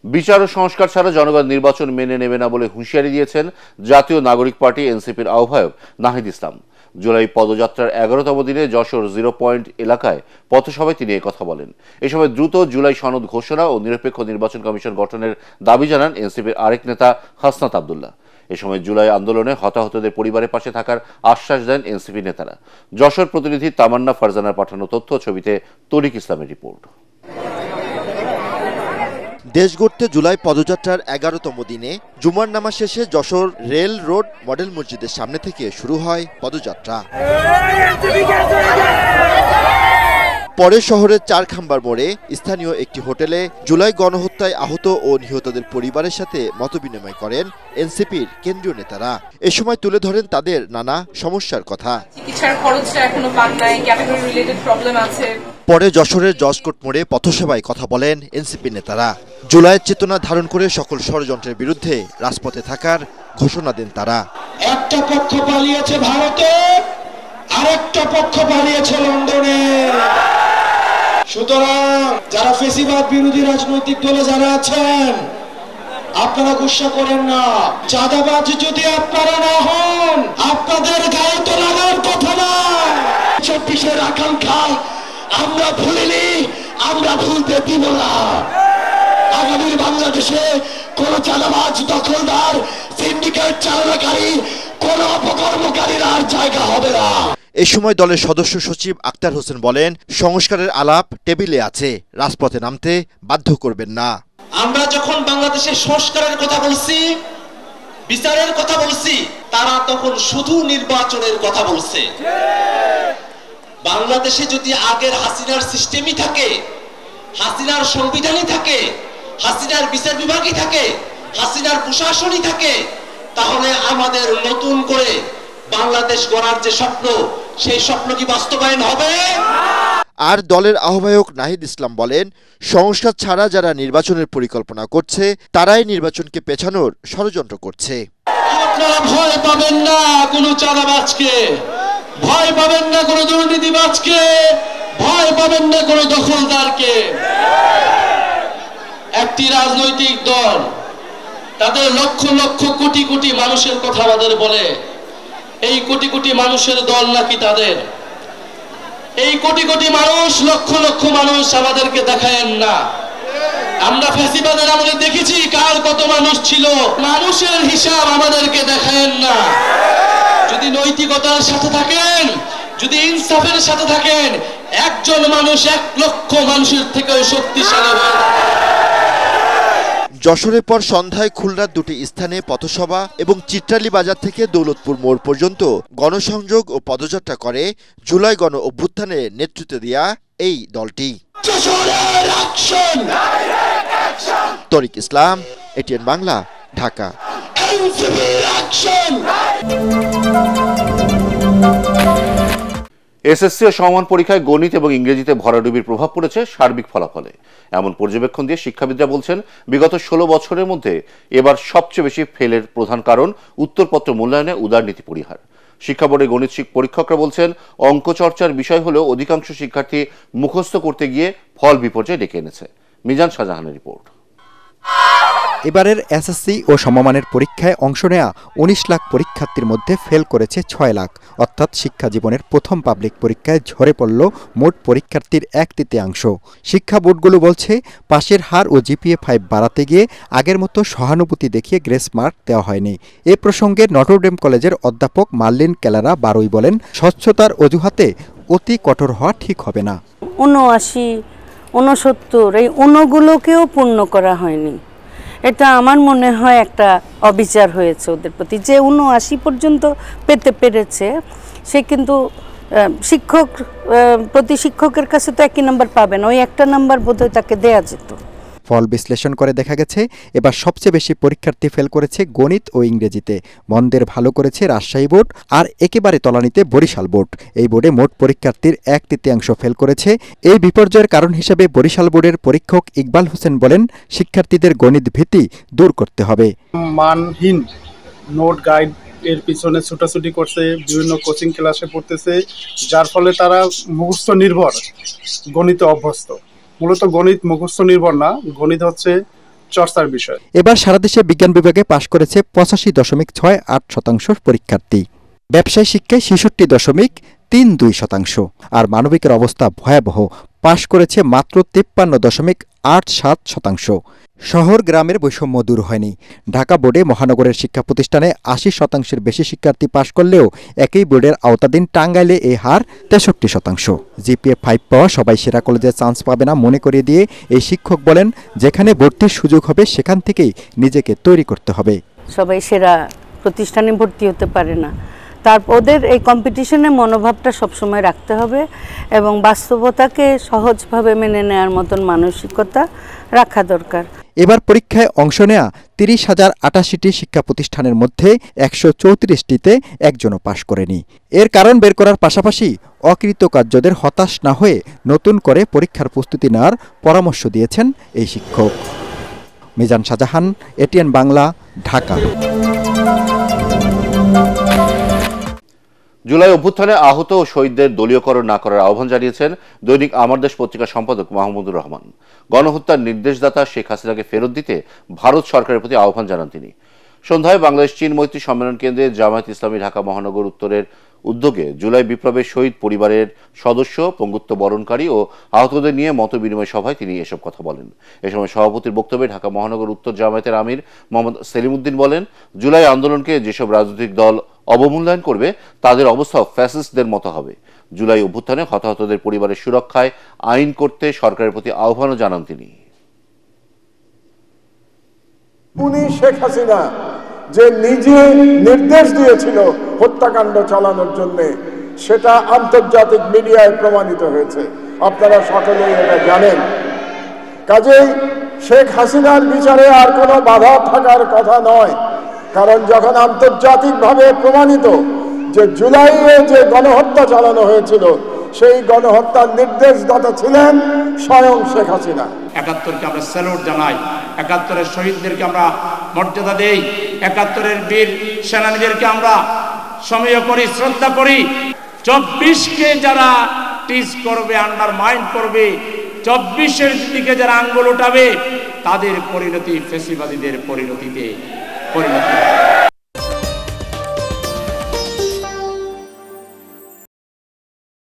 বিচার ও সংস্কার ছাড়া জনগণ নির্বাচন মেনে নেবে না বলে হুঁশিয়ারি দিয়েছেন জাতীয় নাগরিক পার্টি এনসিপির আহ্বায়ক নাহিদ ইসলাম। জুলাই পদযাত্রার 11তম দিনে যশোর 0 পয়েন্ট এলাকায় পথসভায় তিনি কথা বলেন। এ সময় দ্রুত জুলাই সনদ ঘোষণা ও নিরপেক্ষ নির্বাচন কমিশন গঠনের দাবি জানান এনসিপির আরেক নেতা হাসনাত আব্দুল্লাহ। এ সময় জুলাই আন্দোলনে হতাহতদের পরিবারের পাশে থাকার আশ্বাস দেন এনসিপি নেতারা। যশোর প্রতিনিধি তামান্না ফারজানার পাঠানো তথ্য ছবিতে তরিক ইসলামের রিপোর্ট। দেশ গড়তে জুলাই পদযাত্রার 11তম দিনে জুমার নামাজ শেষে যশোর রেল রোড মডেল মসজিদের সামনে থেকে শুরু হয় পদযাত্রা। পরে শহরের চারখাম্বার মোড়ে স্থানীয় একটি হোটেলে জুলাই গণহত্যায় আহত ও নিহতদের পরিবারের সাথে মতবিনিময় করেন এনসিপির কেন্দ্রীয় নেতারা। এ সময় তুলে ধরেন তাদের নানা সমস্যার কথা। পরে যশোরের জজকোর্ট মোড়ে পথসভায় কথা বলেন এনসিপি নেতারা। জুলাইয়ের চেতনা ধারণ করে সকল ষড়যন্ত্রের বিরুদ্ধে রাজপথে থাকার ঘোষণা দেন তারা। একটা পক্ষ পালিয়েছে ভারতে, আরেকটা পক্ষ পালিয়েছে লন্ডনে। সুতরাং যারা ফেসিবাদ বিরোধী রাজনৈতিক দলে যারা আছেন, আপনারা গুসা করেন না। চাঁদাবাজ যদি আপনারা না হন, আপনাদের গায়ে তো লাগার কথা না। 24-এর আকাঙ্ক্ষা আমরা ভুলিনি, আমরা ভুলতে দিব না। আগামীর বাংলাদেশে কোন চাঁদাবাজ, দখলদার, সিন্ডিকেট চালনাকারী, কোন অপকর্মকারীর আর জায়গা হবে না। এ সময় দলের সদস্য সচিব আক্তার হোসেন বলেন, সংস্কারের আলাপ টেবিলে আছে, রাজপথে নামতে বাধ্য করবেন না। আমরা যখন বাংলাদেশের সংস্কারের কথা বলছি, বিচারের কথা বলছি, তারা তখন শুধু নির্বাচনের কথা বলছে। বাংলাদেশে যদি আগের হাসিনার সিস্টেমই থাকে, হাসিনার সংবিধানই থাকে, হাসিনার বিচার বিভাগই থাকে, হাসিনার প্রশাসনই থাকে, তাহলে আমাদের নতুন করে বাংলাদেশ গড়ার যে স্বপ্ন, সেই স্বপ্ন কি বাস্তবায়ন হবে? আর দলের আহ্বায়ক নাহিদ ইসলাম বলেন, সংস্কার ছাড়া যারা নির্বাচনের পরিকল্পনা করছে, তারাই নির্বাচনকে পেছানোর ষড়যন্ত্র করছে। আপনারা ভয় পাবেন না কোনো চাঁদাবাজকে, ভয় পাবেন না কোনো দুর্নীতিবাজকে, ভয় পাবেন না কোনো দখলদারকে। একটি রাজনৈতিক দল তাদের লক্ষ লক্ষ কোটি কোটি মানুষের কথা আমাদের বলে, এই কোটি কোটি মানুষের দল নাকি তাদের? এই কোটি কোটি মানুষ, লক্ষ লক্ষ মানুষ আমাদেরকে দেখায়েন না। আমরা ফ্যাসিবাদের আমলে দেখেছি কার কত মানুষ ছিল, মানুষের হিসাব আমাদেরকে দেখায়েন না। যদি নৈতিকতার সাথে থাকেন, যদি ইনসাফের সাথে থাকেন, একজন মানুষ 1 লক্ষ মানুষের থেকেও শক্তিশালী হয়। যশোরের পর সন্ধ্যায় খুলনার দুটি স্থানে পথসভা এবং চিত্রালী বাজার থেকে দৌলতপুর মোড় পর্যন্ত গণসংযোগ ও পদযাত্রা করে জুলাই গণ অভ্যুত্থানে নেতৃত্ব দেয়া এই দলটি। তরিক ইসলাম, এটিএন বাংলা, ঢাকা। এসএসসি ও সমমান পরীক্ষায় গণিত এবং ইংরেজিতে ভরাডুবির প্রভাব পড়েছে সার্বিক ফলাফলে। এমন পর্যবেক্ষণ দিয়ে শিক্ষাবিদরা বলছেন, বিগত 16 বছরের মধ্যে এবার সবচেয়ে বেশি ফেলের প্রধান কারণ উত্তরপত্র মূল্যায়নে উদারনীতি পরিহার। শিক্ষা বোর্ডের গণিত পরীক্ষকরা বলছেন, অঙ্ক চর্চার বিষয় হলেও অধিকাংশ শিক্ষার্থী মুখস্থ করতে গিয়ে ফল বিপর্যয় ডেকে এনেছে। মিজান শাহজাহানের রিপোর্ট। এবারের এসএসসি ও সমমানের পরীক্ষায় অংশ নেয়া 19 লাখ পরীক্ষার্থীর মধ্যে ফেল করেছে 6 লাখ, অর্থাৎ শিক্ষা জীবনের প্রথম পাবলিক পরীক্ষায় ঝরে পড়ল মোট পরীক্ষার্থীর 1/3। শিক্ষা বোর্ডগুলো বলছে, পাশের হার ও জিপিএ 5 বাড়াতে গিয়ে আগের মতো সহানুভূতি দেখিয়ে গ্রেস মার্ক দেওয়া হয়নি। এ প্রসঙ্গে নটরডেম কলেজের অধ্যাপক মার্লিন কেলারা বারোই বলেন, স্বচ্ছতার অজুহাতে অতি কঠোর হওয়া ঠিক হবে না। 79, 69 এই অনুগুলোকেও পূর্ণ করা হয়নি। এটা আমার মনে হয় একটা অবিচার হয়েছে ওদের প্রতি। যে 79 পর্যন্ত পেতে পেরেছে, সে কিন্তু প্রতি শিক্ষকের কাছে তো 1 নম্বর পাবে না, ওই 1টা নাম্বার বোধহয় তাকে দেয়া যেত। ফল বিশ্লেষণ করে দেখা গেছে, এবার সবচেয়ে বেশি পরীক্ষার্থী ফেল করেছে গণিত ও ইংরেজিতে, মন্দের ভালো করেছে রাজশাহী বোর্ড, আর একেবারে তলানিতে বরিশাল বোর্ড। এই বোর্ডে মোট পরীক্ষার্থীর 1/3 ফেল করেছে। এই বিপর্যয়ের কারণ হিসেবে বরিশাল বোর্ডের পরীক্ষক ইকবাল হোসেন বলেন, শিক্ষার্থীদের গণিত ভীতি দূর করতে হবে। মানহীন নোট গাইড এর পিছনে ছুটাছুটি করছে, বিভিন্ন কোচিং ক্লাসে পড়তেছে, যার ফলে তারা মুখস্থ নির্ভর গণিতে অভ্যস্ত। মূলত গণিত মুখস্থ নির্ভর না, গণিত হচ্ছে চর্চার বিষয়। এবার সারা দেশে বিজ্ঞান বিভাগে পাশ করেছে 85.68% পরীক্ষার্থী, ব্যবসায় শিক্ষায় 66.32%, আর মানবিকের অবস্থা ভয়াবহ, পাশ করেছে মাত্র 53.87%। শহর গ্রামের বৈষম্য দূর হয়নি। ঢাকা বোর্ডে মহানগরের শিক্ষা প্রতিষ্ঠানে 80%-এর বেশি শিক্ষার্থী পাশ করলেও একই বোর্ডের আওতাধীন টাঙ্গাইলে এই হার 63%। জিপিএ 5 পাওয়া সবাই সেরা কলেজে চান্স পাবে না মনে করিয়ে দিয়ে এই শিক্ষক বলেন, যেখানে ভর্তির সুযোগ হবে সেখান থেকেই নিজেকে তৈরি করতে হবে। সবাই সেরা প্রতিষ্ঠানে ভর্তি হতে পারে না, ওদের এই কম্পিটিশনের মনোভাবটা সবসময় রাখতে হবে এবং বাস্তবতাকে সহজভাবে মেনে নেওয়ার মতন মানসিকতা রাখা দরকার। এবার পরীক্ষায় অংশ নেয়া 30,088টি শিক্ষা প্রতিষ্ঠানের মধ্যে 134টিতে একজনও পাশ করেনি। এর কারণ বের করার পাশাপাশি অকৃতকার্যদের হতাশ না হয়ে নতুন করে পরীক্ষার প্রস্তুতি নেওয়ার পরামর্শ দিয়েছেন এই শিক্ষক। মিজান শাহজাহান, এটিএন বাংলা, ঢাকা। জুলাই অভ্যুত্থানে আহত ও শহীদদের দলীয়করণ না করার আহ্বান জানিয়েছেন দৈনিক আমার দেশ পত্রিকার সম্পাদক মাহমুদুর রহমান। গণহত্যার নির্দেশদাতা শেখ হাসিনাকে ফেরত দিতে ভারত সরকারের প্রতি আহ্বান জানান তিনি। সন্ধ্যায় বাংলাদেশ চীন মৈত্রী সম্মেলন কেন্দ্রে জামায়াত ইসলামী ঢাকা মহানগর উত্তরের উদ্যোগে জুলাই বিপ্লবের শহীদ পরিবারের সদস্য, পঙ্গুত্ব বরণকারী ও আহতদের নিয়ে মতবিনিময় সভায় তিনি এসব কথা বলেন। এ সময় সভাপতির বক্তব্যে ঢাকা মহানগর উত্তর জামায়াতের আমির মোহাম্মদ সেলিম উদ্দিন বলেন, জুলাই আন্দোলনকে যেসব রাজনৈতিক দল অবমূল্যায়ন করবে তাদের অবস্থাও ফ্যাসিস্টদের মতো হবে। জুলাই অভ্যুত্থানে হতাহতদের পরিবারের সুরক্ষায় আইন করতে সরকারের প্রতি আহ্বানও জানান তিনি। শেখ হাসিনা যে নিজে নির্দেশ দিয়েছিল হত্যাকাণ্ড চালানোর জন্য, সেটা আন্তর্জাতিক মিডিয়ায় প্রমাণিত হয়েছে, আপনারা সকলেই এটা জানেন। কাজেই শেখ হাসিনার বিচারে আর কোনো বাধা থাকার কথা নয়, কারণ যখন আন্তর্জাতিকভাবে প্রমাণিত যে জুলাইয়ে যে গণহত্যা চালানো হয়েছিল, সেই গণহত্যার নির্দেশদাতা ছিলেন স্বয়ং শেখ হাসিনা। ৭১কে আমরা স্যালুট জানাই, ৭১-এর শহীদদেরকে আমরা মর্যাদা দেই, ৭১-এর বীর সেনানীদেরকে আমরা সমীহ করি, শ্রদ্ধা করি। ২৪কে যারা টিজ করবে, আন্ডারমাইন্ড করবে, ২৪-এর দিকে যারা আঙ্গুল উঠাবে, তাদের পরিণতি ফ্যাসিবাদীদের পরিণতিতে পরিণত হবে।